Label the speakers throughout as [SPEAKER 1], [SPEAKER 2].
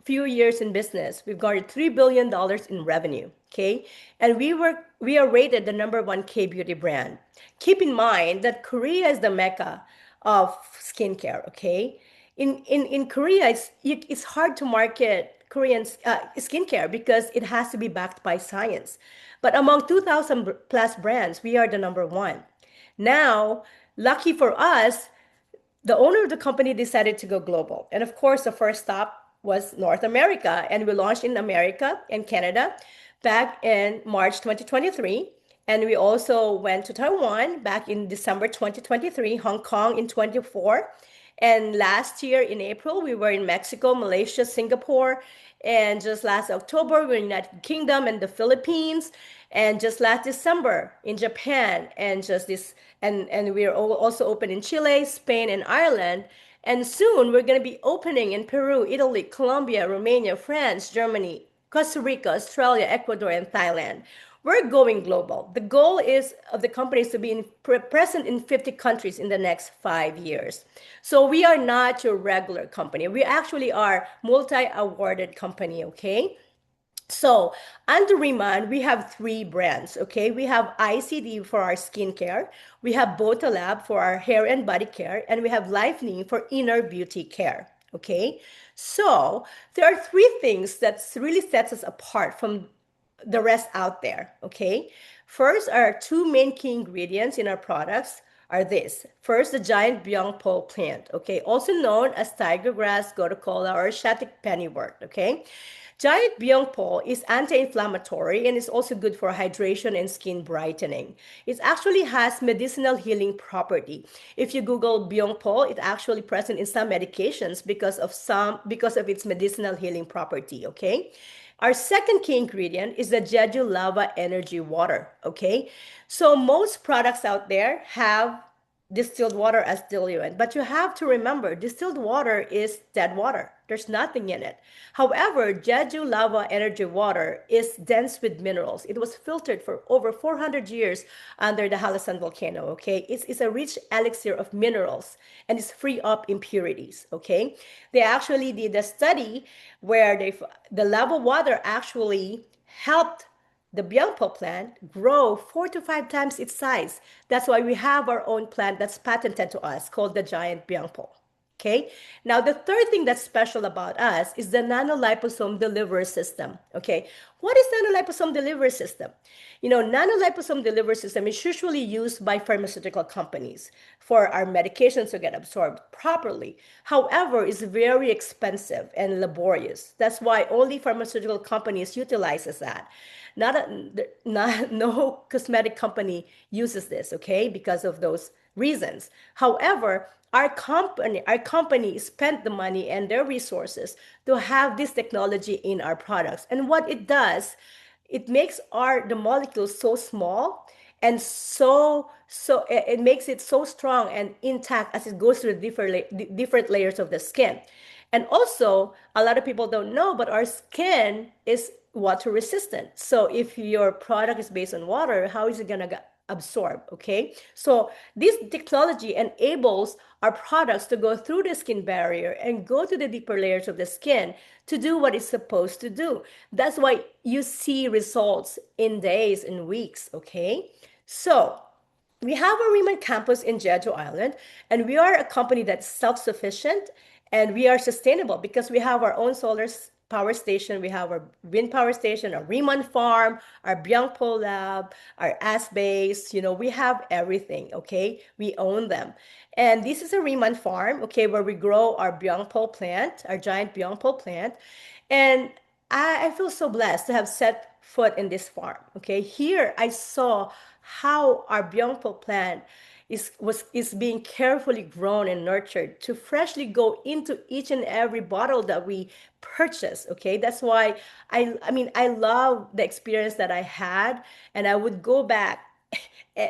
[SPEAKER 1] few years in business, we've garnered $3 billion in revenue. Okay, and we are rated the number one K beauty brand. Keep in mind that Korea is the mecca of skincare. Okay, in Korea, it's hard to market Korean skincare because it has to be backed by science. But among 2,000 plus brands, we are the number one. Now, lucky for us, the owner of the company decided to go global. And of course, the first stop was North America. And we launched in America and Canada back in March 2023. And we also went to Taiwan back in December 2023, Hong Kong in 24. And last year in April, we were in Mexico, Malaysia, Singapore. And just last October, we were in the United Kingdom and the Philippines. And just last December in Japan. And we're also open in Chile, Spain, and Ireland. And soon we're going to be opening in Peru, Italy, Colombia, Romania, France, Germany, Costa Rica, Australia, Ecuador, and Thailand. We're going global. The goal is of the company is to be present in 50 countries in the next 5 years. So we are not your regular company. We actually are multi-awarded company, okay? So under Riman, we have three brands, okay? We have ICD for our skincare, we have Botalab for our hair and body care, and we have Lifening for inner beauty care, okay? So there are three things that really sets us apart from the rest out there, okay? First, our two main key ingredients in our products are this. First, the giant byung pole plant, okay? Also known as tiger grass, gotu kola, or Asiatic pennywort, okay? Giant byung pole is anti-inflammatory and is also good for hydration and skin brightening. It actually has medicinal healing property. If you Google byung pole, it's actually present in some medications because of its medicinal healing property, okay? Our second key ingredient is the Jeju Lava Energy Water, okay? So most products out there have distilled water as diluent, but you have to remember distilled water is dead water. There's nothing in it. However, Jeju Lava Energy Water is dense with minerals. It was filtered for over 400 years under the Halasan volcano, okay? It's a rich elixir of minerals and it's free of impurities, okay? They actually did a study where the lava water actually helped the Bianco plant grow 4 to 5 times its size. That's why we have our own plant that's patented to us called the giant Bianco. Okay. Now, the third thing that's special about us is the nanoliposome delivery system. Okay. What is nanoliposome delivery system? Nanoliposome delivery system is usually used by pharmaceutical companies for our medications to get absorbed properly. However, it's very expensive and laborious. That's why only pharmaceutical companies utilizes that. No cosmetic company uses this, okay, because of those reasons. However, our company spent the money and their resources to have this technology in our products. And what it does, it makes the molecules so small and it makes it so strong and intact as it goes through the different layers of the skin. And also, a lot of people don't know, but our skin is water resistant. So if your product is based on water, how is it going to absorb? Okay. So this technology enables our products to go through the skin barrier and go to the deeper layers of the skin to do what it's supposed to do. That's why you see results in days and weeks. Okay. So we have a Riman campus in Jeju Island, and we are a company that's self-sufficient and we are sustainable because we have our own solar power station, we have our wind power station, our Riman farm, our Byungpo lab, our base. We have everything, okay? We own them. And this is a Riman farm, okay, where we grow our Byungpo plant, our giant Byungpo plant. And I feel so blessed to have set foot in this farm, okay? Here I saw how our Byungpo plant is being carefully grown and nurtured to freshly go into each and every bottle that we purchase. Okay, that's why I love the experience that I had, and I would go back.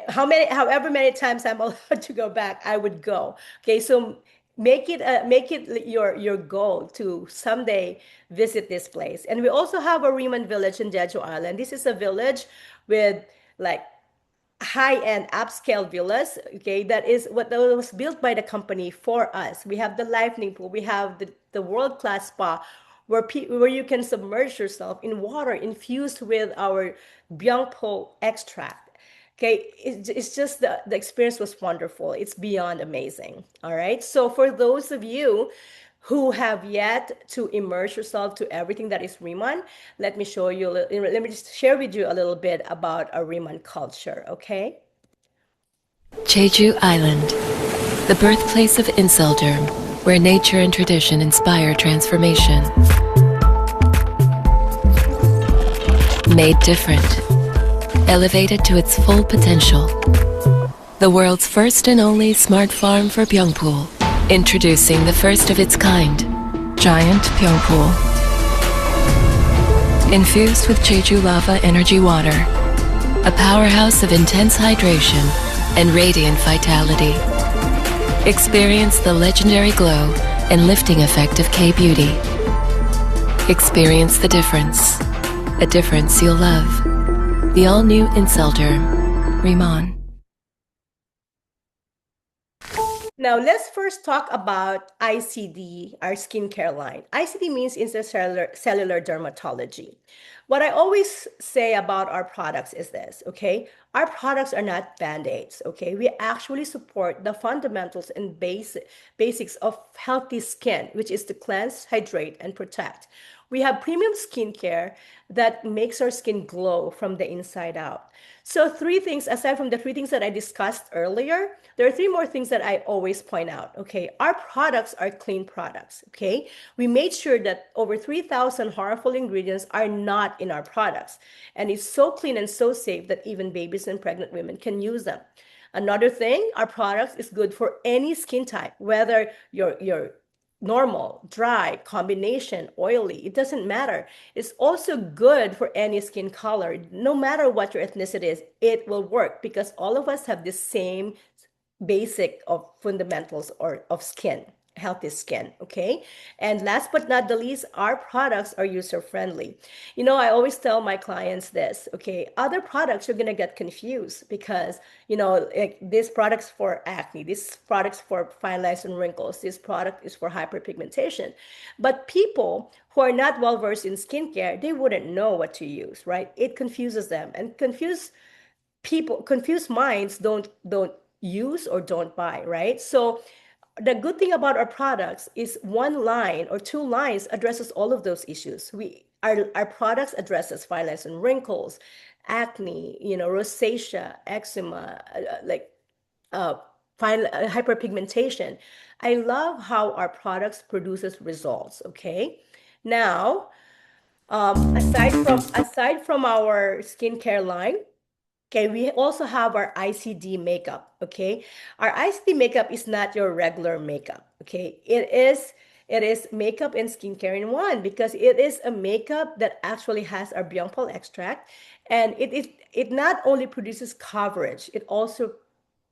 [SPEAKER 1] However many times I'm allowed to go back, I would go. Okay, so make it your goal to someday visit this place. And we also have a Riman village in Jeju Island. This is a village with like high-end upscale villas, okay, that is what was built by the company for us. We have the life pool, we have the world-class spa, where you can submerge yourself in water infused with our Byungpo extract. Okay, it's just the experience was wonderful. It's beyond amazing. All right. So for those of you who have yet to immerse yourself to everything that is Riman, let me show you. Let me just share with you a little bit about our Riman culture. Okay.
[SPEAKER 2] Jeju Island, the birthplace of Inselderm, where nature and tradition inspire transformation. Made different, elevated to its full potential. The world's first and only smart farm for Byungpool. Introducing the first of its kind, Giant Byungpool. Infused with Jeju lava energy water, a powerhouse of intense hydration and radiant vitality. Experience the legendary glow and lifting effect of K-Beauty. Experience the difference, a difference you'll love. The all-new Inselderm, Riman.
[SPEAKER 1] Now, let's first talk about ICD, our skincare line. ICD means cellular dermatology. What I always say about our products is this, okay? Our products are not band-aids, okay? We actually support the fundamentals and basics of healthy skin, which is to cleanse, hydrate, and protect. We have premium skincare that makes our skin glow from the inside out. So three things, aside from the three things that I discussed earlier, there are three more things that I always point out. Okay, our products are clean products. Okay, we made sure that over 3,000 harmful ingredients are not in our products, and it's so clean and so safe that even babies and pregnant women can use them. Another thing, our products is good for any skin type, whether you're normal, dry, combination, oily, it doesn't matter. It's also good for any skin color. No matter what your ethnicity is, it will work because all of us have the same basic of fundamentals or of skin, healthy skin. Okay, and last but not the least, our products are user friendly. I always tell my clients this. Okay, other products you're gonna get confused because like this product's for acne, this product's for fine lines and wrinkles, this product is for hyperpigmentation, but people who are not well versed in skincare, they wouldn't know what to use, right? It confuses them, and confused minds don't use or don't buy, right? So the good thing about our products is one line or two lines addresses all of those issues. Our products addresses fine lines and wrinkles, acne, rosacea, eczema, like uh, hyperpigmentation. I love how our products produces results. Okay, now aside from our skincare line, okay, we also have our ICD makeup, okay? Our ICD makeup is not your regular makeup, okay? It is makeup and skincare in one because it is a makeup that actually has our Byungpol extract, and it not only produces coverage, it also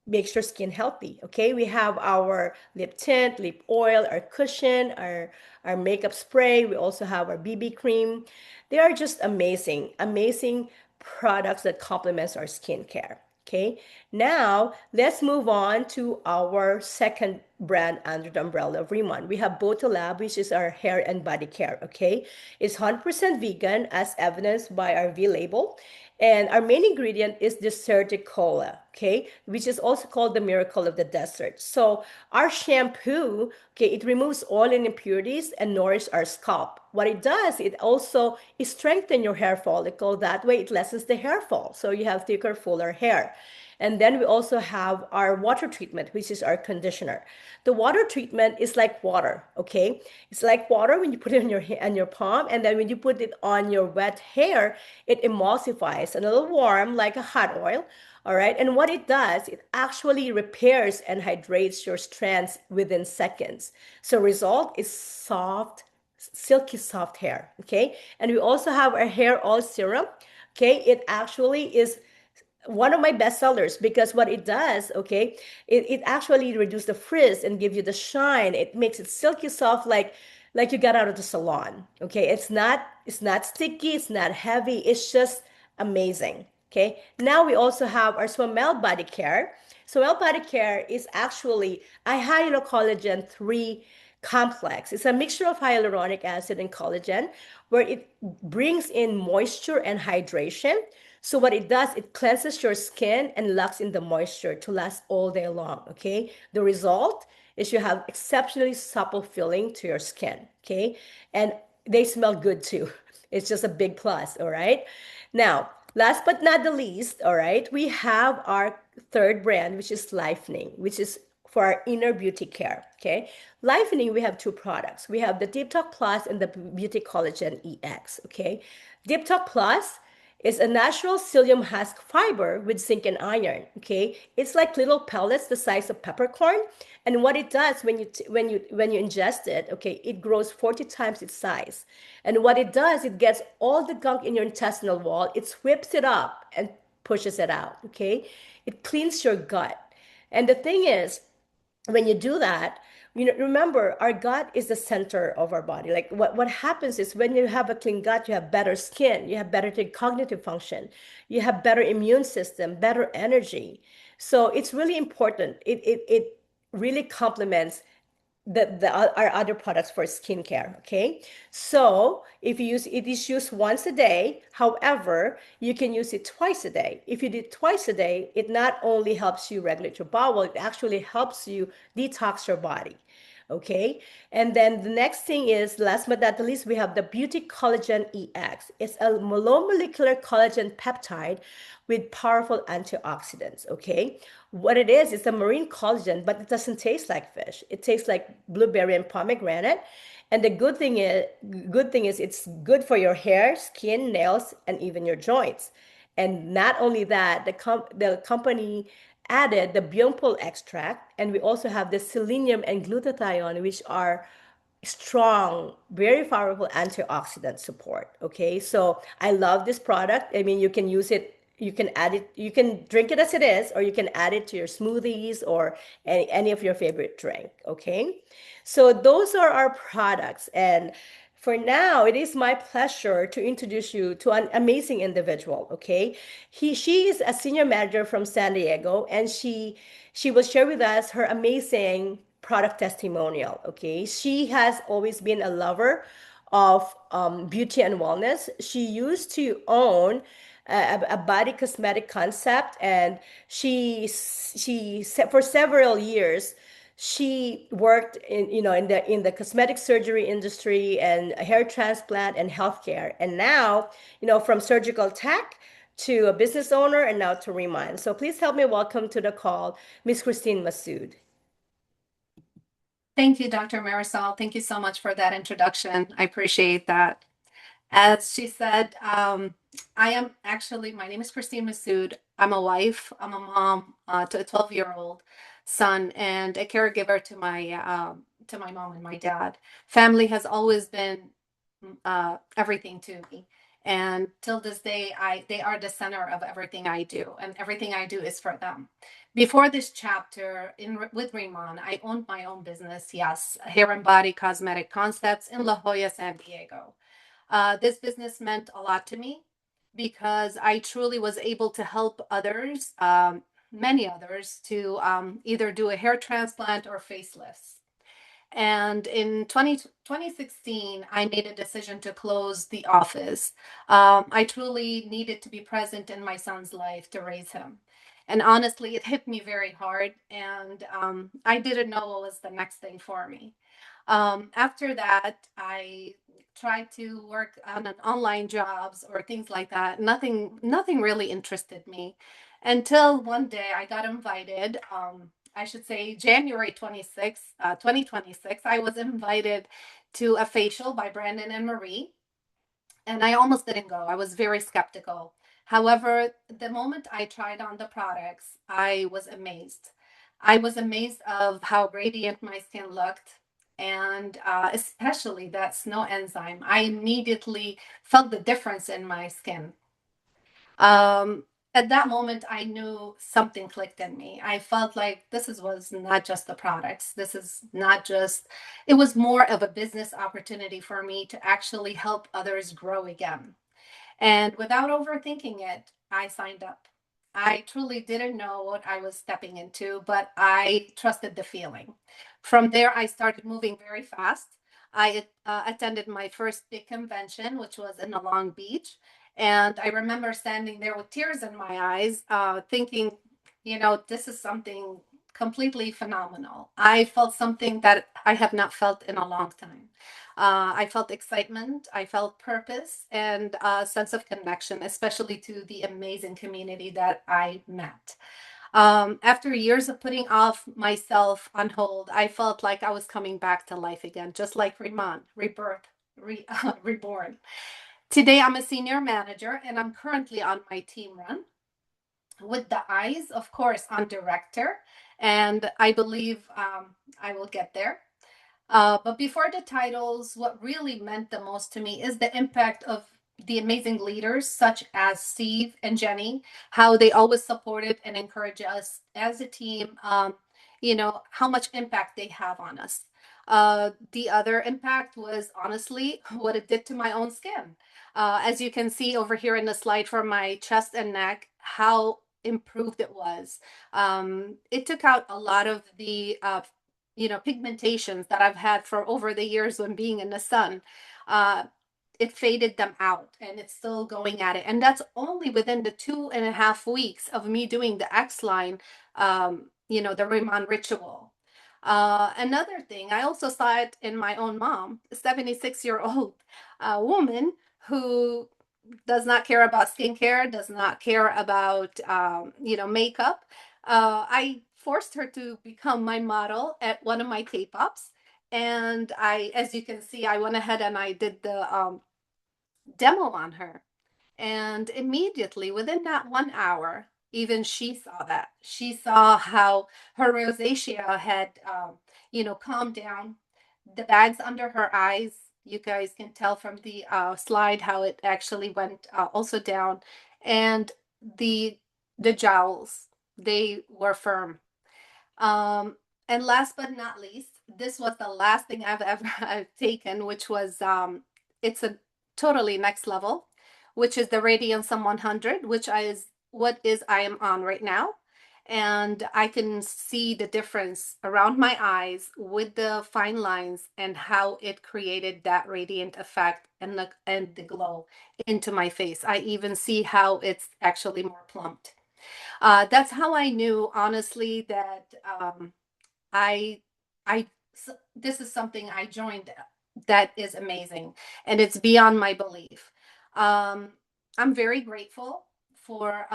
[SPEAKER 1] makes your skin healthy. Okay, we have our lip tint, lip oil, our cushion, our makeup spray. We also have our BB cream. They are just amazing, amazing products that complements our skincare. Okay, now let's move on to our second brand under the umbrella of Riman. We have Botolab, which is our hair and body care. Okay, it's 100% vegan as evidenced by our V label. And our main ingredient is deserticola, okay, which is also called the miracle of the desert. So our shampoo, okay, it removes oil and impurities and nourishes our scalp. What it does, it strengthens your hair follicle. That way it lessens the hair fall. So you have thicker, fuller hair. And then we also have our water treatment, which is our conditioner. The water treatment is like water, okay? It's like water when you put it on your palm, and then when you put it on your wet hair, it emulsifies and a little warm like a hot oil. All right. And what it does, it actually repairs and hydrates your strands within seconds. So result is soft, silky soft hair. Okay. And we also have our hair oil serum. Okay. It actually is one of my best sellers because what it does, okay, it actually reduces the frizz and give you the shine. It makes it silky soft like you got out of the salon. Okay, it's not sticky, it's not heavy, it's just amazing. Okay, now we also have our Swamel body care. Swamel body care is actually a hyalurocollagen 3 complex. It's a mixture of hyaluronic acid and collagen where it brings in moisture and hydration. So what it does, it cleanses your skin and locks in the moisture to last all day long, okay? The result is you have exceptionally supple feeling to your skin, okay? And they smell good too. It's just a big plus, all right? Now, last but not the least, all right, we have our third brand, which is Lifening, which is for our inner beauty care. Okay, Lifening, we have two products. We have the Deep Talk Plus and the Beauty Collagen EX. Okay, Deep Talk Plus is a natural psyllium husk fiber with zinc and iron. Okay, it's like little pellets the size of peppercorn, and what it does when you ingest it, okay, it grows 40 times its size. And what it does, it gets all the gunk in your intestinal wall, it sweeps it up and pushes it out. Okay, it cleans your gut. And the thing is, when you do that, remember our gut is the center of our body. Like what happens is when you have a clean gut, you have better skin, you have better cognitive function, you have better immune system, better energy. So it's really important. It really complements the our other products for skincare. Okay, so if you use it, is used once a day. However, you can use it twice a day. If you do it twice a day, it not only helps you regulate your bowel, it actually helps you detox your body. Okay, and then the next thing is, last but not the least, we have the Beauty Collagen EX. It's a low molecular collagen peptide with powerful antioxidants. Okay, what it is, it's a marine collagen, but it doesn't taste like fish. It tastes like blueberry and pomegranate. And the good thing is it's good for your hair, skin, nails, and even your joints. And not only that, the company added the Bionpol extract, and we also have the selenium and glutathione, which are strong, very powerful antioxidant support. Okay, so I love this product. I mean, you can use it, you can add it, you can drink it as it is, or you can add it to your smoothies or any of your favorite drink. Okay, so those are our products. And for now, it is my pleasure to introduce you to an amazing individual. Okay, she is a senior manager from San Diego, and she will share with us her amazing product testimonial. Okay, she has always been a lover of beauty and wellness. She used to own a body cosmetic concept, and for several years she worked in the cosmetic surgery industry and hair transplant and healthcare. And now, from surgical tech to a business owner, and now to Riman. So please help me welcome to the call Miss Christine Masood.
[SPEAKER 3] Thank you, Dr. Marisol. Thank you so much for that introduction. I appreciate that. As she said, my name is Christine Masood. I'm a wife, I'm a mom to a 12-year-old son, and a caregiver to my mom and my dad. Family has always been everything to me. And till this day, they are the center of everything I do, and everything I do is for them. Before this chapter with Riman, I owned my own business, yes, hair and body cosmetic concepts in La Jolla, San Diego. This business meant a lot to me because I truly was able to help others, many others, to either do a hair transplant or facelifts. And in 2016, I made a decision to close the office. I truly needed to be present in my son's life to raise him. And honestly, it hit me very hard, and I didn't know what was the next thing for me. After that, I tried to work on an online jobs or things like that. Nothing really interested me until one day I got invited. I should say January 26th, 2026, I was invited to a facial by Brandon and Marie, and I almost didn't go. I was very skeptical. However, the moment I tried on the products, I was amazed. I was amazed of how radiant my skin looked, and especially that snow enzyme. I immediately felt the difference in my skin. Um, at that moment, I knew something clicked in me. I felt like was not just the products. This is not just, it was more of a business opportunity for me to actually help others grow again. And without overthinking it, I signed up. I truly didn't know what I was stepping into, but I trusted the feeling. From there, I started moving very fast. I attended my first big convention, which was in the Long Beach. And I remember standing there with tears in my eyes, thinking, this is something completely phenomenal. I felt something that I have not felt in a long time. I felt excitement, I felt purpose, and a sense of connection, especially to the amazing community that I met. After years of putting off myself on hold, I felt like I was coming back to life again, just like Riman, rebirth, reborn. Today, I'm a senior manager and I'm currently on my team run with the eyes, of course, on director. And I believe I will get there. But before the titles, what really meant the most to me is the impact of the amazing leaders such as Steve and Jenny, how they always supported and encouraged us as a team, how much impact they have on us. The other impact was honestly what it did to my own skin. As you can see over here in the slide for my chest and neck, how improved it was. It took out a lot of the pigmentations that I've had for over the years when being in the sun. Uh, it faded them out and it's still going at it. And that's only within the 2.5 weeks of me doing the X line, the Riman ritual. Another thing, I also saw it in my own mom, a 76-year-old woman who does not care about skincare, does not care about makeup. I forced her to become my model at one of my K-pops, and as you can see, I went ahead and I did the demo on her. And immediately within that 1 hour, even she saw that. She saw how her rosacea had, calmed down. The bags under her eyes, you guys can tell from the slide how it actually went also down. And the the jowls, they were firm. Um, and last but not least, this was the last thing I've ever I've taken, which was it's a totally next level, which is the Radiance 100, which is what is I am on right now. And I can see the difference around my eyes with the fine lines and how it created that radiant effect and the glow into my face. I even see how it's actually more plumped. That's how I knew, honestly, that I, this is something I joined that is amazing, and it's beyond my belief. Um, I'm very grateful for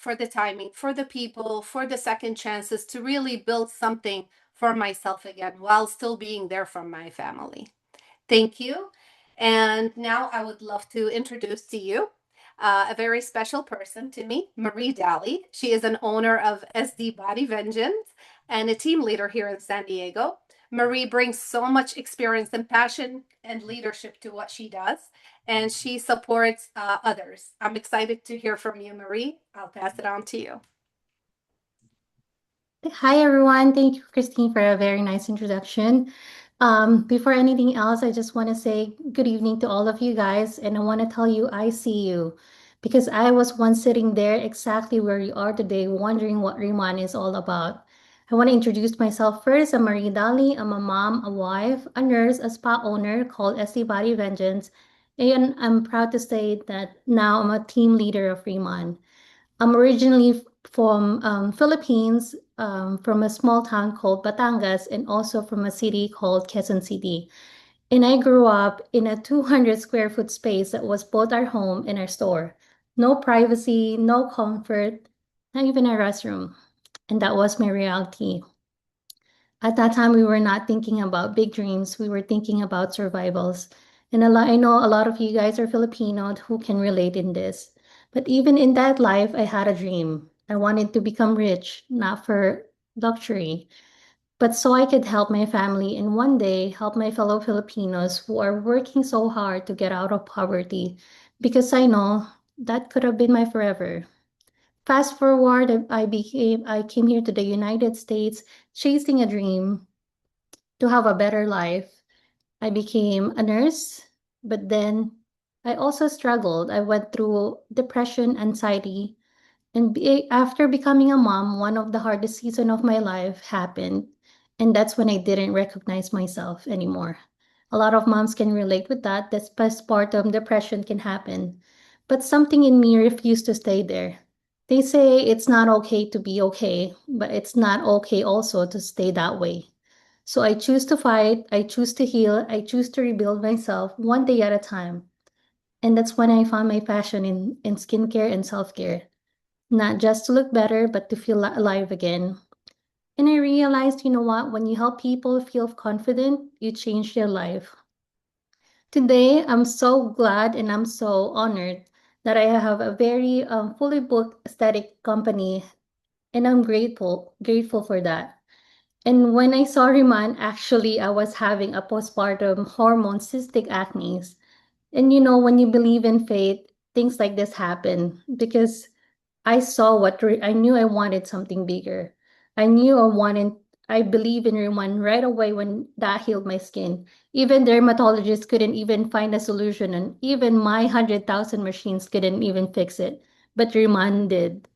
[SPEAKER 3] the timing, for the people, for the second chances to really build something for myself again while still being there for my family. Thank you. And now I would love to introduce to you a very special person to me, Marie Daly. She is an owner of SD Body Vengeance and a team leader here in San Diego. Marie brings so much experience and passion and leadership to what she does, and she supports others. I'm excited to hear from you, Marie. I'll pass it on to you.
[SPEAKER 4] Hi, everyone. Thank you, Christine, for a very nice introduction. Before anything else, I just want to say good evening to all of you guys, and I want to tell you I see you because I was once sitting there exactly where you are today, wondering what Riman is all about. I want to introduce myself first. I'm Marie Dali. I'm a mom, a wife, a nurse, a spa owner called SD Body Vengeance, and I'm proud to say that now I'm a team leader of Riman. I'm originally from Philippines, from a small town called Batangas, and also from a city called Quezon City. And I grew up in a 200 square foot space that was both our home and our store. No privacy, no comfort, not even a restroom. And that was my reality. At that time, we were not thinking about big dreams. We were thinking about survivals. And I know a lot of you guys are Filipino who can relate in this. But even in that life, I had a dream. I wanted to become rich, not for luxury, but so I could help my family and one day help my fellow Filipinos who are working so hard to get out of poverty. Because I know that could have been my forever. Fast forward, I came here to the United States chasing a dream to have a better life. I became a nurse, but then I also struggled. I went through depression, anxiety, After becoming a mom, one of the hardest season of my life happened, and that's when I didn't recognize myself anymore. A lot of moms can relate with that. That postpartum depression can happen, but something in me refused to stay there. They say it's not okay to be okay, but it's not okay also to stay that way. So I choose to fight, I choose to heal, I choose to rebuild myself one day at a time. And that's when I found my passion in skincare and self-care. Not just to look better, but to feel alive again. And I realized, you know what, when you help people feel confident, you change their life. Today, I'm so glad and I'm so honored that I have a very fully booked aesthetic company, and I'm grateful for that. And when I saw Riman, actually, I was having a postpartum hormone cystic acne. And you know, when you believe in fate, things like this happen because I saw I knew I wanted something bigger. I believe in Riman right away when that healed my skin. Even dermatologists couldn't even find a solution, and even my 100,000 machines couldn't even fix it. But Riman did.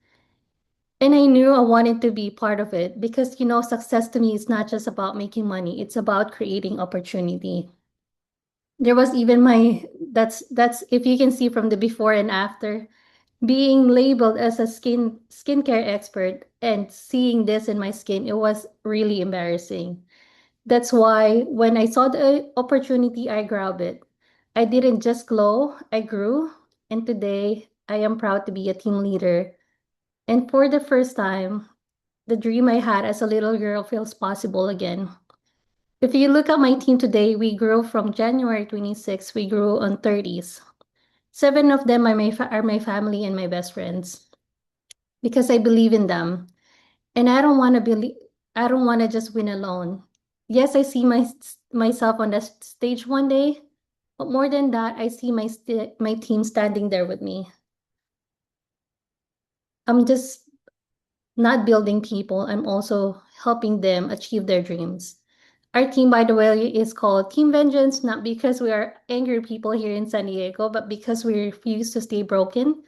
[SPEAKER 4] And I knew I wanted to be part of it because, you know, success to me is not just about making money, it's about creating opportunity. There was even that's if you can see from the before and after, being labeled as a skincare expert and seeing this in my skin, it was really embarrassing. That's why when I saw the opportunity, I grabbed it. I didn't just glow, I grew, and today I am proud to be a team leader. And for the first time, the dream I had as a little girl feels possible again. If you look at my team today, we grew from January 26, we grew on 30s. Seven of them are my family and my best friends because I believe in them. And I don't want to just win alone. Yes, I see myself on the stage one day, but more than that, I see my team standing there with me. I'm just not building people, I'm also helping them achieve their dreams. Our team, by the way, is called Team Vengeance, not because we are angry people here in San Diego, but because we refuse to stay broken.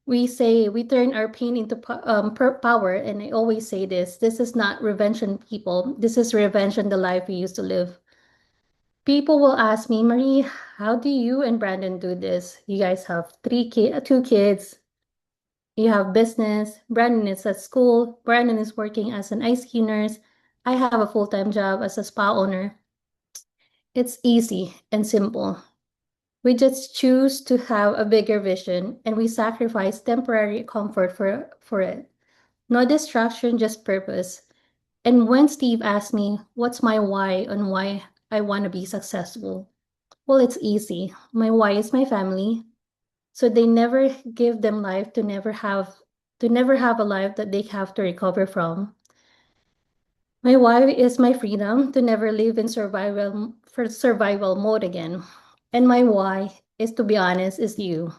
[SPEAKER 4] We say we turn our pain into power, and I always say this is not revenge on people, this is revenge on the life we used to live. People will ask me, Marie, how do you and Brandon do this? You guys have two kids, you have business, Brandon is at school, Brandon is working as an ICU nurse, I have a full-time job as a spa owner. It's easy and simple. We just choose to have a bigger vision and we sacrifice temporary comfort for it. No distraction, just purpose. And when Steve asked me, what's my why and why I want to be successful? Well, it's easy. My why is my family. So they never give them life to never have a life that they have to recover from. My why is my freedom to never live in survival mode again. And my why is, to be honest, is you.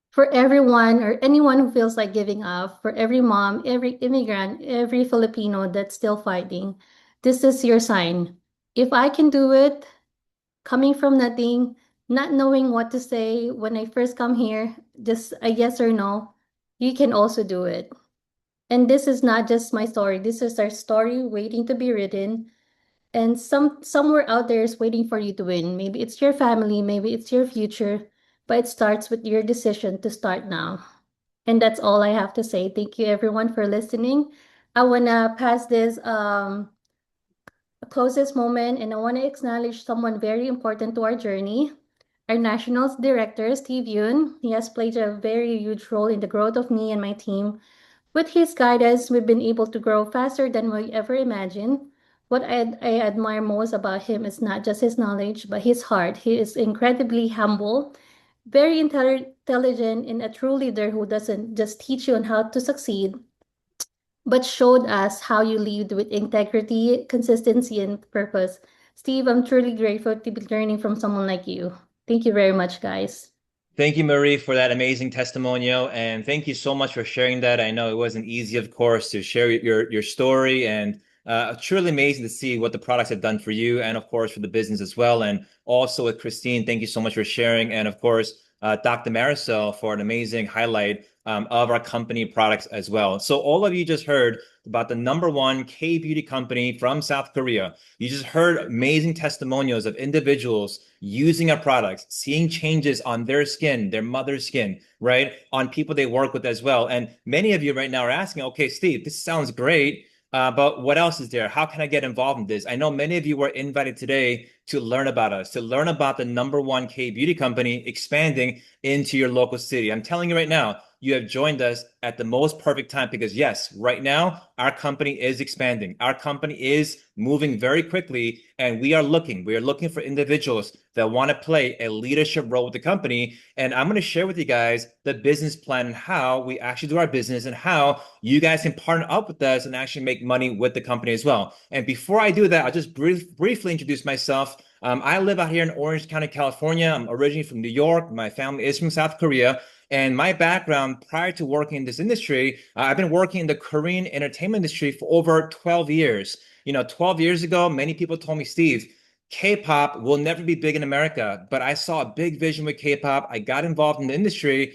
[SPEAKER 4] For everyone or anyone who feels like giving up, for every mom, every immigrant, every Filipino that's still fighting, this is your sign. If I can do it, coming from nothing, not knowing what to say when I first come here, just a yes or no, you can also do it. And this is not just my story. This is our story waiting to be written. And somewhere out there is waiting for you to win. Maybe it's your family, maybe it's your future, but it starts with your decision to start now. And that's all I have to say. Thank you everyone for listening. I wanna pass this closest moment, and I want to acknowledge someone very important to our journey. Our Nationals Director, Steve Yun. He has played a very huge role in the growth of me and my team. With his guidance, we've been able to grow faster than we ever imagined. What I admire most about him is not just his knowledge, but his heart. He is incredibly humble, very intelligent, and a true leader who doesn't just teach you on how to succeed, but showed us how you lead with integrity, consistency, and purpose. Steve, I'm truly grateful to be learning from someone like you. Thank you very much, guys.
[SPEAKER 5] Thank you, Marie, for that amazing testimonial, and thank you so much for sharing that. I know it wasn't easy, of course, to share your story, and truly amazing to see what the products have done for you, and of course for the business as well. And also with Christine, thank you so much for sharing, and of course Dr. Marisol, for an amazing highlight of our company products as well. So all of you just heard about the #1 K-beauty company from South Korea. You just heard amazing testimonials of individuals using our products, seeing changes on their skin, their mother's skin, right? On people they work with as well. And many of you right now are asking, okay, Steve, this sounds great. But what else is there? How can I get involved in this? I know many of you were invited today to learn about us, to learn about the #1 K beauty company expanding into your local city. I'm telling you right now, you have joined us at the most perfect time because, yes, right now, our company is expanding. Our company is moving very quickly, and we are looking for individuals that want to play a leadership role with the company. And I'm going to share with you guys the business plan and how we actually do our business and how you guys can partner up with us and actually make money with the company as well. And before I do that, I'll just briefly introduce myself. I live out here in Orange County, California. I'm originally from New York. My family is from South Korea. And my background prior to working in this industry, I've been working in the Korean entertainment industry for over 12 years. 12 years ago, many people told me, Steve, K-pop will never be big in America, but I saw a big vision with K-pop. I got involved in the industry.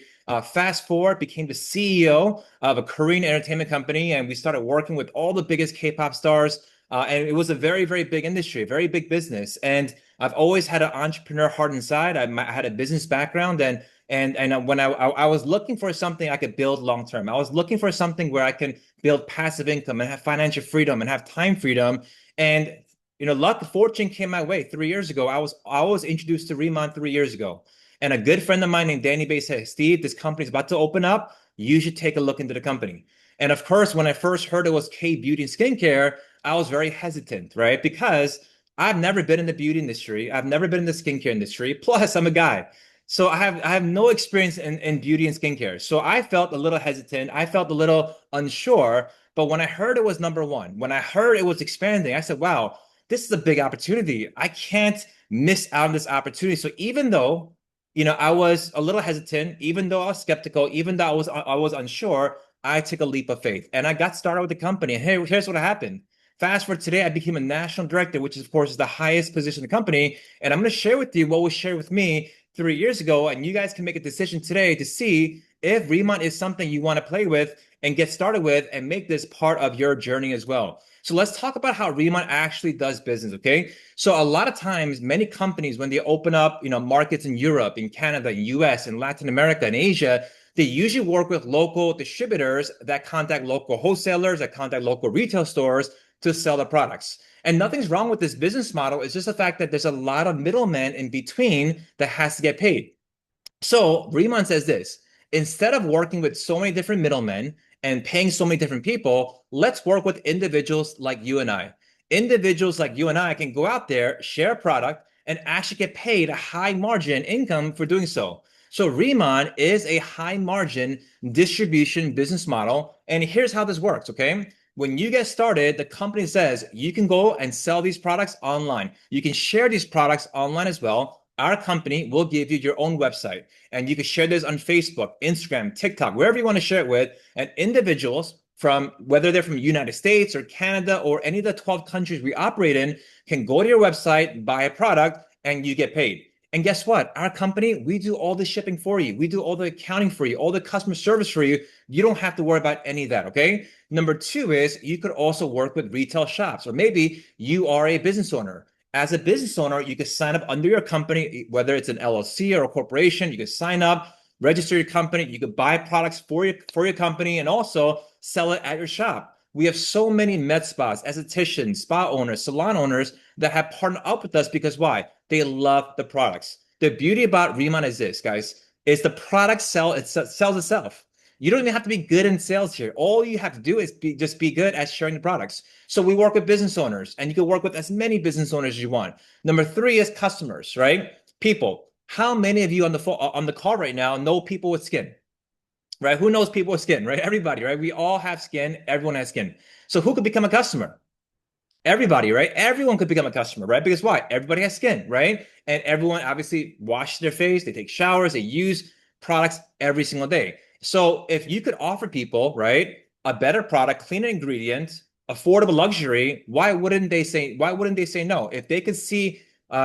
[SPEAKER 5] Fast forward, became the CEO of a Korean entertainment company, and we started working with all the biggest K-pop stars. And it was a very, very big industry, very big business. And I've always had an entrepreneur heart inside. I had a business background, and when I was looking for something I could build long term, I was looking for something where I can build passive income and have financial freedom and have time freedom. And luck, fortune came my way 3 years ago. I was introduced to Riman 3 years ago, and a good friend of mine named Danny Bay said, "Steve, this company's about to open up. You should take a look into the company." And of course, when I first heard it was K Beauty and Skincare, I was very hesitant, right? Because I've never been in the beauty industry. I've never been in the skincare industry. Plus, I'm a guy. So I have no experience in beauty and skincare. So I felt a little hesitant. I felt a little unsure. But when I heard it was #1, when I heard it was expanding, I said, wow, this is a big opportunity. I can't miss out on this opportunity. So even though, I was a little hesitant, even though I was skeptical, even though I was unsure, I took a leap of faith and I got started with the company. And here's what happened. Fast forward today, I became a national director, which is, of course, is the highest position in the company. And I'm going to share with you what was shared with me 3 years ago. And you guys can make a decision today to see if Remont is something you want to play with and get started with and make this part of your journey as well. So let's talk about how Remont actually does business, okay? So a lot of times, many companies, when they open up, markets in Europe, in Canada, in US, in Latin America, and Asia, they usually work with local distributors that contact local wholesalers, that contact local retail stores to sell the products. And nothing's wrong with this business model. It's just the fact that there's a lot of middlemen in between that has to get paid. So Riemann says this, instead of working with so many different middlemen and paying so many different people, let's work with individuals like you and I. Individuals like you and I can go out there, share a product, and actually get paid a high margin income for doing so. So Riemann is a high margin distribution business model. And here's how this works, okay? When you get started, the company says you can go and sell these products online. You can share these products online as well. Our company will give you your own website, and you can share this on Facebook, Instagram, TikTok, wherever you want to share it with. And individuals from whether they're from the United States or Canada or any of the 12 countries we operate in can go to your website, buy a product, and you get paid. And guess what? Our company, we do all the shipping for you. We do all the accounting for you, all the customer service for you. You don't have to worry about any of that, okay? Number two is you could also work with retail shops, or maybe you are a business owner. As a business owner, you could sign up under your company, whether it's an LLC or a corporation. You could sign up, register your company. You could buy products for your company and also sell it at your shop. We have so many med spas, estheticians, spa owners, salon owners that have partnered up with us because why? They love the products. The beauty about Riemann is this, guys, is the product sells itself. You don't even have to be good in sales here. All you have to do is just be good at sharing the products. So we work with business owners, and you can work with as many business owners as you want. Number three is customers, right? People. How many of you on the call right now know people with skin? Right? Who knows people with skin, right? Everybody, right? We all have skin. Everyone has skin. So who could become a customer? Everybody, right? Everyone could become a customer, right? Because why? Everybody has skin, right? And everyone obviously washes their face, they take showers, they use products every single day. So if you could offer people, right, a better product, cleaner ingredients, affordable luxury, why wouldn't they say no? If they could see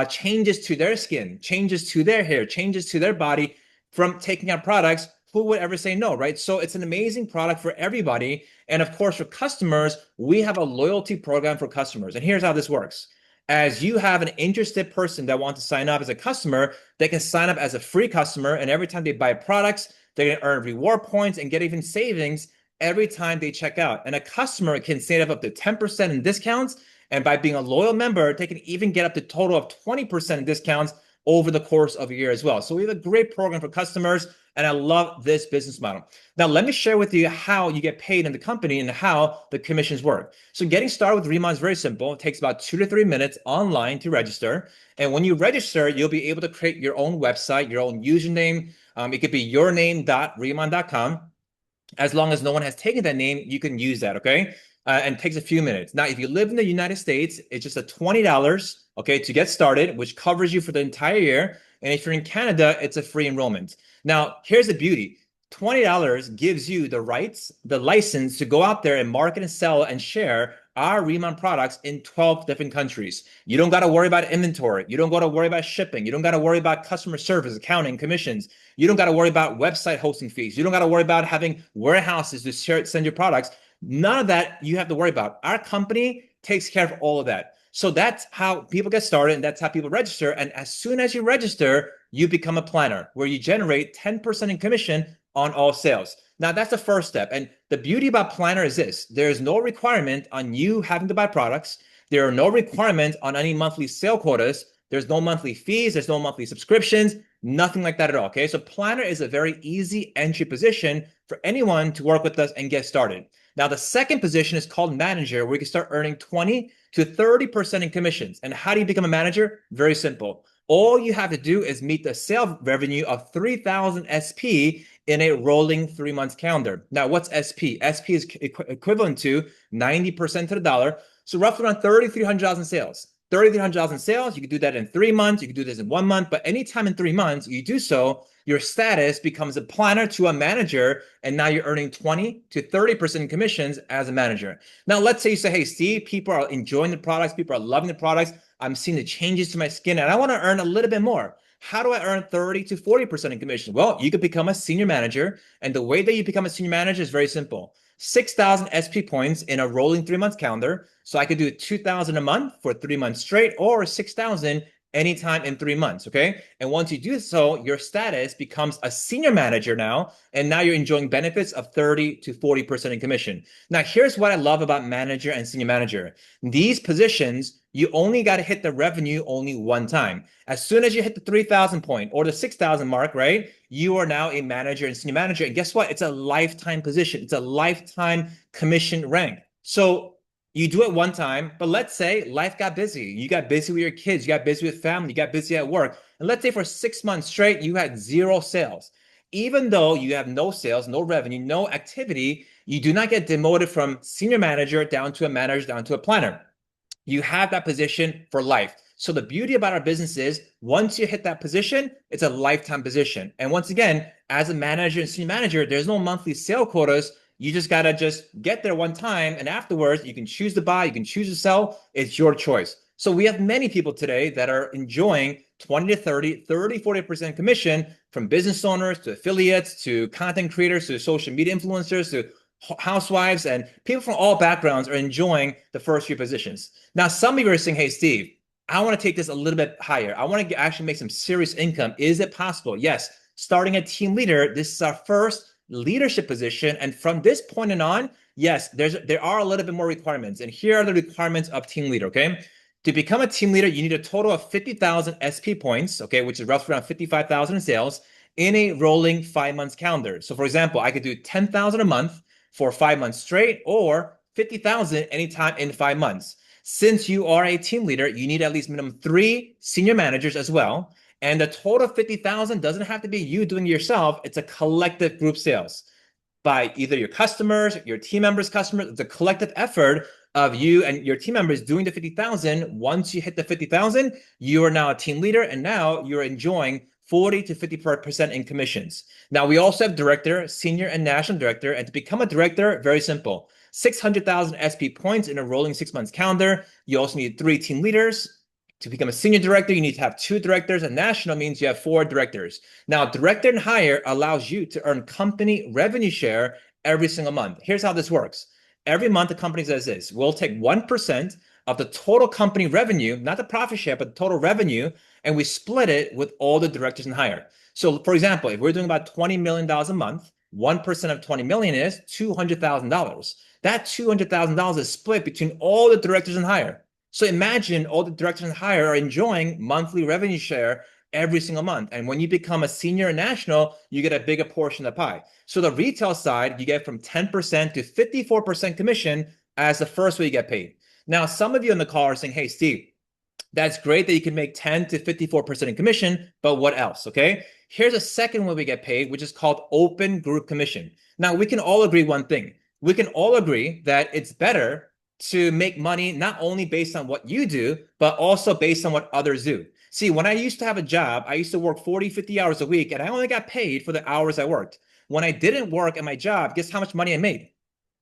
[SPEAKER 5] changes to their skin, changes to their hair, changes to their body from taking out products, who would ever say no, right? So it's an amazing product for everybody. And of course, for customers, we have a loyalty program for customers. And here's how this works. As you have an interested person that wants to sign up as a customer, they can sign up as a free customer. And every time they buy products, they're going to earn reward points and get even savings every time they check out. And a customer can save up to 10% in discounts. And by being a loyal member, they can even get up to a total of 20% in discounts over the course of a year as well. So we have a great program for customers, and I love this business model. Now, let me share with you how you get paid in the company and how the commissions work. So getting started with Riman is very simple. It takes about 2 to 3 minutes online to register. And when you register, you'll be able to create your own website, your own username. It could be yourname.riman.com. As long as no one has taken that name, you can use that, okay? And it takes a few minutes. Now, if you live in the United States, it's just a $20, okay, to get started, which covers you for the entire year. And if you're in Canada, it's a free enrollment. Now, here's the beauty. $20 gives you the rights, the license to go out there and market and sell and share our Riman products in 12 different countries. You don't got to worry about inventory. You don't got to worry about shipping. You don't got to worry about customer service, accounting, commissions. You don't got to worry about website hosting fees. You don't got to worry about having warehouses to send your products. None of that you have to worry about. Our company takes care of all of that. So that's how people get started, and that's how people register. And as soon as you register, you become a planner where you generate 10% in commission on all sales. Now, that's the first step. And the beauty about planner is this: there is no requirement on you having to buy products. There are no requirements on any monthly sale quotas. There's no monthly fees. There's no monthly subscriptions, nothing like that at all. Okay. So planner is a very easy entry position for anyone to work with us and get started. Now, the second position is called manager, where you can start earning 20 to 30% in commissions. And how do you become a manager? Very simple. All you have to do is meet the sales revenue of 3,000 SP in a rolling 3 months calendar. Now, what's SP? SP is equivalent to 90% to the dollar. So roughly around $3,300 in sales. $3,300 in sales, you can do that in 3 months. You can do this in 1 month, but anytime in 3 months you do so, your status becomes a planner to a manager, and now you're earning 20 to 30% commissions as a manager. Now, let's say you say, hey, Steve, people are enjoying the products. People are loving the products. I'm seeing the changes to my skin, and I want to earn a little bit more. How do I earn 30 to 40% in commission? Well, you could become a senior manager, and the way that you become a senior manager is very simple. 6,000 SP points in a rolling 3 months calendar. So I could do 2,000 a month for 3 months straight, or 6,000 anytime in 3 months. Okay. And once you do so, your status becomes a senior manager now. And now you're enjoying benefits of 30 to 40% in commission. Now, here's what I love about manager and senior manager. These positions, you only got to hit the revenue only one time. As soon as you hit the 3,000 point or the 6,000 mark, right? You are now a manager and senior manager. And guess what? It's a lifetime position. It's a lifetime commission rank. So you do it one time, but let's say life got busy. You got busy with your kids. You got busy with family. You got busy at work. And let's say for 6 months straight, you had 0 sales. Even though you have no sales, no revenue, no activity, you do not get demoted from senior manager down to a manager, down to a planner. You have that position for life. So the beauty about our business is once you hit that position, it's a lifetime position. And once again, as a manager and senior manager, there's no monthly sale quotas. You just got to just get there one time. And afterwards, you can choose to buy, you can choose to sell. It's your choice. So we have many people today that are enjoying 20 to 30, 40% commission, from business owners to affiliates to content creators to social media influencers to housewives, and people from all backgrounds are enjoying the first few positions. Now, some of you are saying, hey, Steve, I want to take this a little bit higher. I want to actually make some serious income. Is it possible? Yes. Starting a team leader, this is our first leadership position. And from this point on, yes, there are a little bit more requirements. And here are the requirements of team leader, okay? To become a team leader, you need a total of 50,000 SP points, okay, which is roughly around 55,000 in sales in a rolling 5 months calendar. So for example, I could do 10,000 a month for 5 months straight, or 50,000 anytime in 5 months. Since you are a team leader, you need at least minimum 3 senior managers as well. And the total 50,000 doesn't have to be you doing it yourself. It's a collective group sales by either your customers, your team members' customers. It's a collective effort of you and your team members doing the 50,000. Once you hit the 50,000, you are now a team leader, and now you're enjoying 40 to 50% in commissions. Now, we also have director, senior, and national director. And to become a director, very simple: 600,000 SP points in a rolling 6 months calendar. You also need 3 team leaders To become a senior director, you need to have 2 directors, and national means you have 4 directors. Now, director and higher allows you to earn company revenue share every single month. Here's how this works. Every month, the company says this: we'll take 1% of the total company revenue, not the profit share, but the total revenue, and we split it with all the directors and higher. So, for example, if we're doing about $20 million a month, 1% of 20 million is $200,000. That $200,000 is split between all the directors and higher. So imagine all the directors and higher are enjoying monthly revenue share every single month. And when you become a senior national, you get a bigger portion of the pie. So the retail side, you get from 10% to 54% commission as the first way you get paid. Now, some of you in the call are saying, hey, Steve, that's great that you can make 10 to 54% in commission, but what else? Okay. Here's a second way we get paid, which is called open group commission. Now, we can all agree one thing. We can all agree that it's better to make money not only based on what you do, but also based on what others do. See, when I used to have a job, I used to work 40, 50 hours a week, and I only got paid for the hours I worked. When I didn't work at my job, guess how much money I made?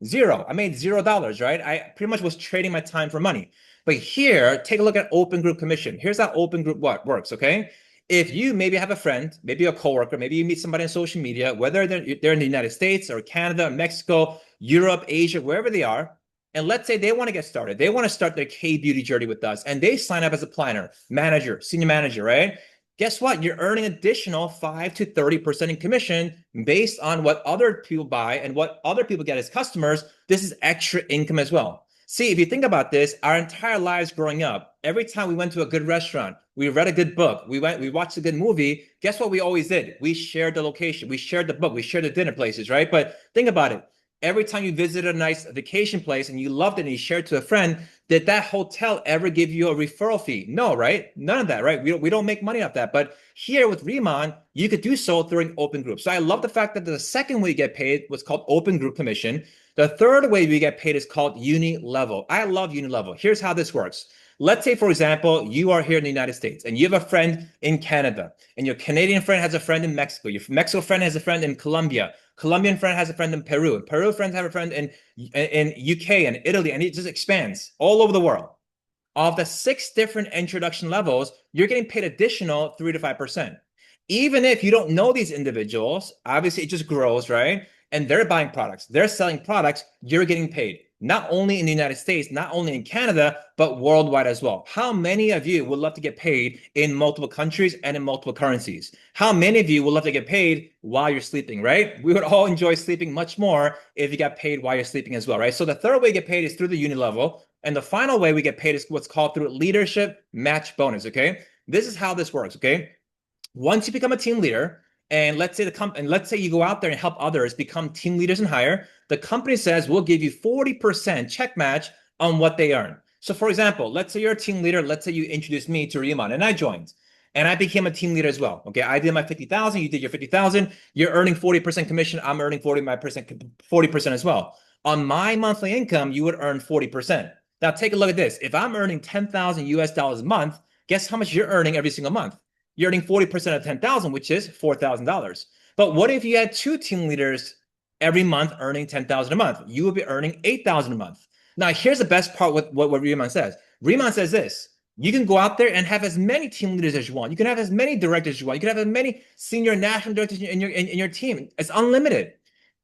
[SPEAKER 5] Zero. I made $0, right? I pretty much was trading my time for money. But here, take a look at open group commission. Here's how open group works, okay? If you maybe have a friend, maybe a coworker, maybe you meet somebody on social media, whether they're in the United States or Canada, or Mexico, Europe, Asia, wherever they are, and let's say they want to get started. They want to start their K-beauty journey with us, and they sign up as a planner, manager, senior manager, right? Guess what? You're earning additional 5 to 30% in commission based on what other people buy and what other people get as customers. This is extra income as well. See, if you think about this, our entire lives growing up, every time we went to a good restaurant, we read a good book, we watched a good movie, guess what we always did? We shared the location, we shared the book, we shared the dinner places, right? But think about it. Every time you visited a nice vacation place and you loved it and you shared it to a friend, did that hotel ever give you a referral fee? No, right? None of that, right? We don't make money off that. But here with Riman, you could do so through an open group. So I love the fact that the second way you get paid was called open group commission. The third way we get paid is called uni level. I love uni level. Here's how this works. Let's say, for example, you are here in the United States and you have a friend in Canada, and your Canadian friend has a friend in Mexico. Your Mexico friend has a friend in Colombia. Colombian friend has a friend in Peru. Peru friends have a friend in UK and Italy, and it just expands all over the world. Of the 6 different introduction levels, you're getting paid additional 3 to 5%. Even if you don't know these individuals, obviously it just grows, right? And they're buying products, they're selling products, you're getting paid. Not only in the United States, not only in Canada, but worldwide as well. How many of you would love to get paid in multiple countries and in multiple currencies? How many of you would love to get paid while you're sleeping, right? We would all enjoy sleeping much more if you got paid while you're sleeping as well, right? So the third way you get paid is through the uni level. And the final way we get paid is what's called through leadership match bonus, okay? This is how this works, okay? Once you become a team leader, and let's say you go out there and help others become team leaders and higher, the company says we'll give you 40% check match on what they earn. So for example, let's say you're a team leader, let's say you introduced me to Riman and I joined and I became a team leader as well. Okay, I did my 50,000, you did your 50,000, you're earning 40% commission, I'm earning 40% as well. On my monthly income, you would earn 40%. Now take a look at this. If I'm earning 10,000 US dollars a month, guess how much you're earning every single month? You're earning 40% of 10,000, which is $4,000. But what if you had 2 team leaders every month earning 10,000 a month? You would be earning 8,000 a month. Now, here's the best part with what Riman says. Riman says this: you can go out there and have as many team leaders as you want. You can have as many directors as you want. You can have as many senior national directors in your team. It's unlimited.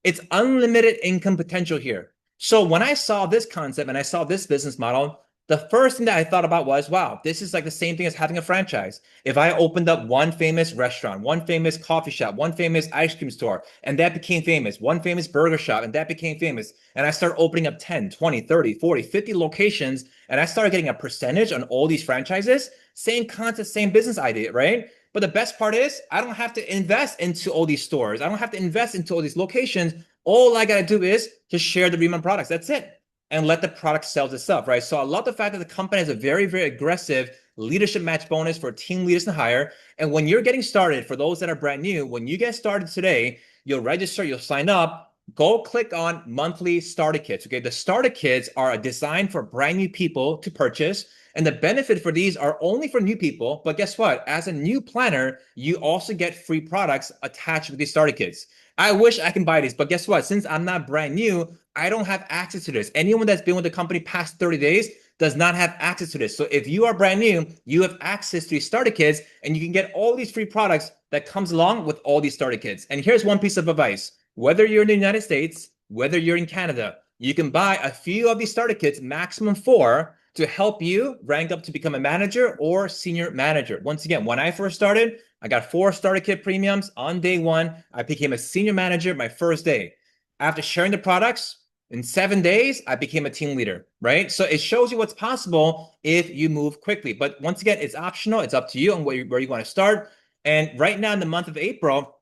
[SPEAKER 5] It's unlimited income potential here. So when I saw this concept and I saw this business model, the first thing that I thought about was, wow, this is like the same thing as having a franchise. If I opened up one famous restaurant, one famous coffee shop, one famous ice cream store, and that became famous, one famous burger shop, and that became famous, and I started opening up 10, 20, 30, 40, 50 locations, and I started getting a percentage on all these franchises, same concept, same business idea, right? But the best part is I don't have to invest into all these stores. I don't have to invest into all these locations. All I got to do is just share the Riman products. That's it. And let the product sell itself, right? So I love the fact that the company has a very, very aggressive leadership match bonus for team leaders and higher. And when you're getting started, for those that are brand new, when you get started today, you'll register, you'll sign up, go click on monthly starter kits, okay? The starter kits are designed for brand new people to purchase. And the benefit for these are only for new people. But guess what? As a new planner, you also get free products attached with these starter kits. I wish I can buy these, but guess what? Since I'm not brand new, I don't have access to this. Anyone that's been with the company past 30 days, does not have access to this. So if you are brand new, you have access to these starter kits, and you can get all these free products that comes along with all these starter kits. And here's one piece of advice. Whether you're in the United States, whether you're in Canada, you can buy a few of these starter kits, maximum 4, to help you rank up to become a manager or senior manager. Once again, when I first started, I got 4 starter kit premiums on day 1. I became a senior manager my first day. After sharing the products, in 7 days, I became a team leader, right? So it shows you what's possible if you move quickly. But once again, it's optional. It's up to you on where you want to start. And right now in the month of April,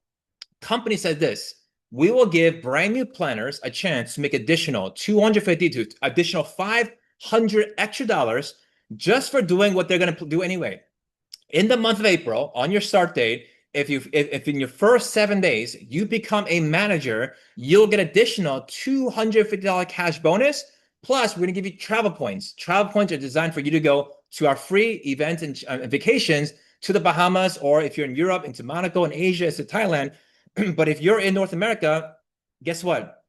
[SPEAKER 5] company said this: we will give brand new planners a chance to make additional 250 to additional 500 extra dollars just for doing what they're going to do anyway. In the month of April, on your start date, if in your first 7 days you become a manager, you'll get additional $250 cash bonus. Plus, we're going to give you travel points. Travel points are designed for you to go to our free events and vacations to the Bahamas, or if you're in Europe, into Monaco, and Asia, to Thailand. But if you're in North America, guess what?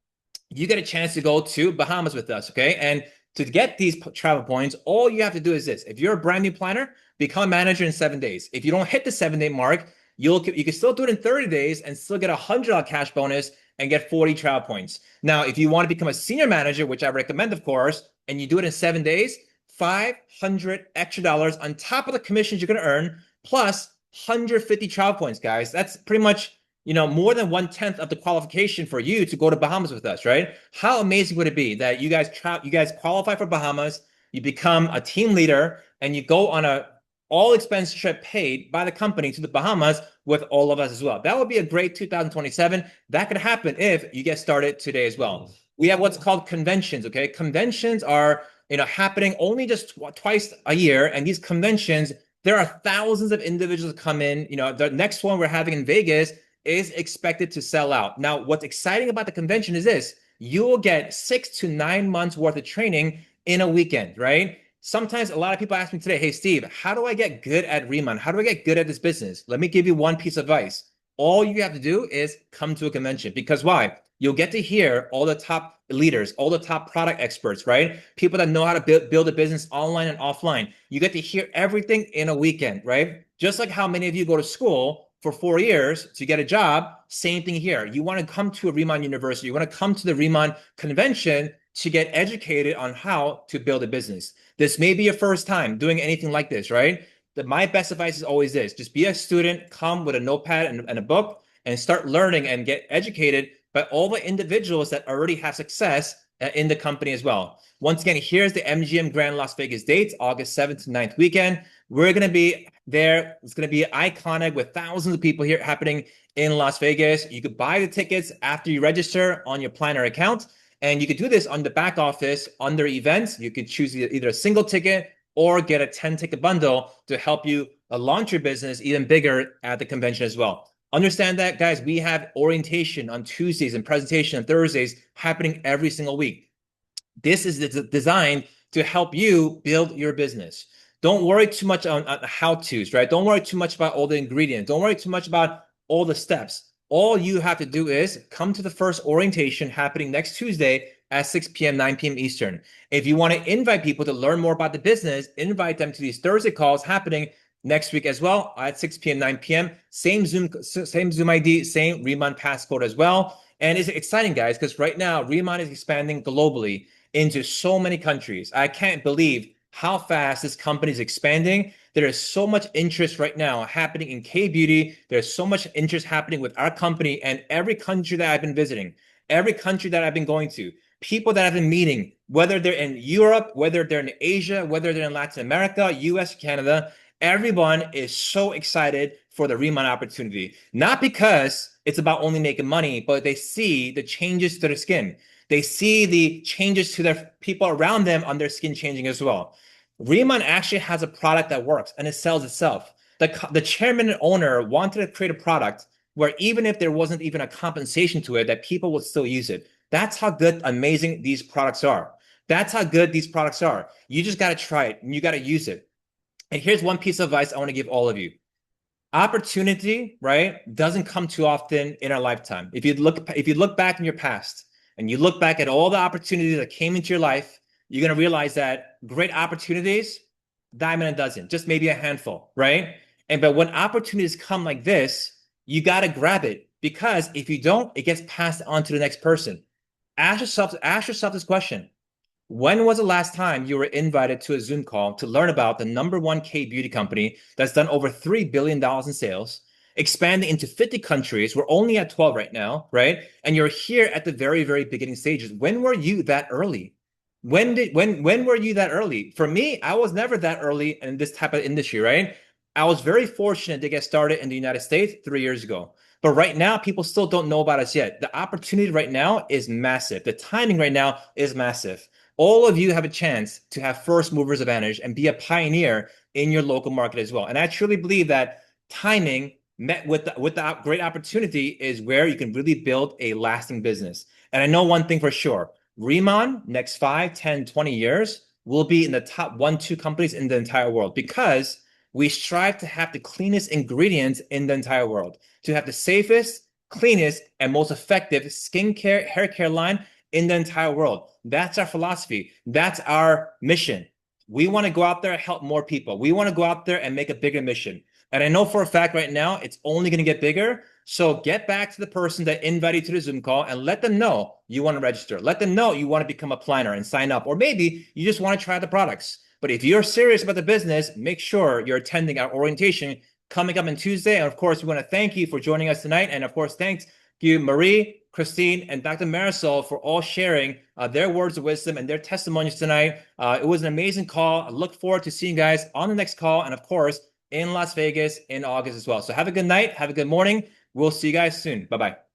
[SPEAKER 5] You get a chance to go to Bahamas with us, okay? And to get these travel points, all you have to do is this. If you're a brand new planner, become a manager in 7 days. If you don't hit the 7-day mark, you can still do it in 30 days and still get a $100 cash bonus and get 40 travel points. Now, if you want to become a senior manager, which I recommend, of course, and you do it in 7 days, 500 extra dollars on top of the commissions you're going to earn, plus 150 travel points, guys. That's pretty much, more than 1/10 of the qualification for you to go to Bahamas with us, right? How amazing would it be that you guys qualify for Bahamas, you become a team leader, and you go on a all expense trip paid by the company to the Bahamas with all of us as well? That would be a great 2027. That could happen if you get started today as well. We have what's called conventions, okay? Conventions are, happening only just twice a year, and these conventions, there are thousands of individuals that come in. The next one we're having in Vegas is expected to sell out. Now, what's exciting about the convention is this: you will get 6 to 9 months worth of training in a weekend, right? Sometimes a lot of people ask me today, hey, Steve, how do I get good at Riman? How do I get good at this business? Let me give you one piece of advice. All you have to do is come to a convention. Because why? You'll get to hear all the top leaders, all the top product experts, right? People that know how to build a business online and offline. You get to hear everything in a weekend, right? Just like how many of you go to school for 4 years to get a job, same thing here. You want to come to a Riman University. You want to come to the Riman convention to get educated on how to build a business. This may be your first time doing anything like this, right? My best advice is always this: just be a student, come with a notepad and a book, and start learning and get educated by all the individuals that already have success in the company as well. Once again, here's the MGM Grand Las Vegas dates: August 7th to 9th weekend. We're going to be there. It's going to be iconic with thousands of people here happening in Las Vegas. You could buy the tickets after you register on your planner account. And you could do this on the back office under events. You could choose either a single ticket or get a 10-ticket bundle to help you launch your business even bigger at the convention as well. Understand that, guys. We have orientation on Tuesdays and presentation on Thursdays happening every single week. This is designed to help you build your business. Don't worry too much on how-tos, right? Don't worry too much about all the ingredients. Don't worry too much about all the steps. All you have to do is come to the first orientation happening next Tuesday at 6 p.m., 9 p.m. Eastern. If you want to invite people to learn more about the business, invite them to these Thursday calls happening next week as well at 6 p.m., 9 p.m. Same Zoom ID, same Riman passcode as well. And it's exciting, guys, because right now Riman is expanding globally into so many countries. I can't believe how fast this company is expanding. There is so much interest right now happening in K-Beauty. There's so much interest happening with our company, and every country that I've been visiting, every country that I've been going to, people that I've been meeting, whether they're in Europe, whether they're in Asia, whether they're in Latin America, US, Canada, everyone is so excited for the Riman opportunity. Not because it's about only making money, but they see the changes to their skin. They see the changes to their people around them on their skin changing as well. Riman actually has a product that works and it sells itself. The chairman and owner wanted to create a product where even if there wasn't even a compensation to it, that people would still use it. That's how good, amazing these products are. That's how good these products are. You just got to try it and you got to use it. And here's one piece of advice I want to give all of you. Opportunity, right, doesn't come too often in our lifetime. If you look back in your past and you look back at all the opportunities that came into your life, you're going to realize that great opportunities, dime in a dozen, just maybe a handful, right? But when opportunities come like this, you got to grab it, because if you don't, it gets passed on to the next person. Ask yourself this question. When was the last time you were invited to a Zoom call to learn about the number one K beauty company that's done over $3 billion in sales, expanding into 50 countries? We're only at 12 right now, right? And you're here at the very, very beginning stages. When were you that early? When were you that early? For me, I was never that early in this type of industry, right? I was very fortunate to get started in the United States 3 years ago. But right now, people still don't know about us yet. The opportunity right now is massive. The timing right now is massive. All of you have a chance to have first movers advantage and be a pioneer in your local market as well. And I truly believe that timing met with the great opportunity is where you can really build a lasting business. And I know one thing for sure. Riman, next 5, 10, 20 years, will be in the top 1, 2 companies in the entire world, because we strive to have the cleanest ingredients in the entire world, to have the safest, cleanest, and most effective skincare, hair care line in the entire world. That's our philosophy. That's our mission. We want to go out there and help more people. We want to go out there and make a bigger mission. And I know for a fact right now, it's only going to get bigger. So get back to the person that invited you to the Zoom call and let them know you want to register. Let them know you want to become a planner and sign up. Or maybe you just want to try the products. But if you're serious about the business, make sure you're attending our orientation coming up on Tuesday. And of course, we want to thank you for joining us tonight. And of course, thanks you, Marie, Christine, and Dr. Marisol, for all sharing their words of wisdom and their testimonies tonight. It was an amazing call. I look forward to seeing you guys on the next call. And of course, in Las Vegas in August as well. So have a good night. Have a good morning. We'll see you guys soon. Bye-bye.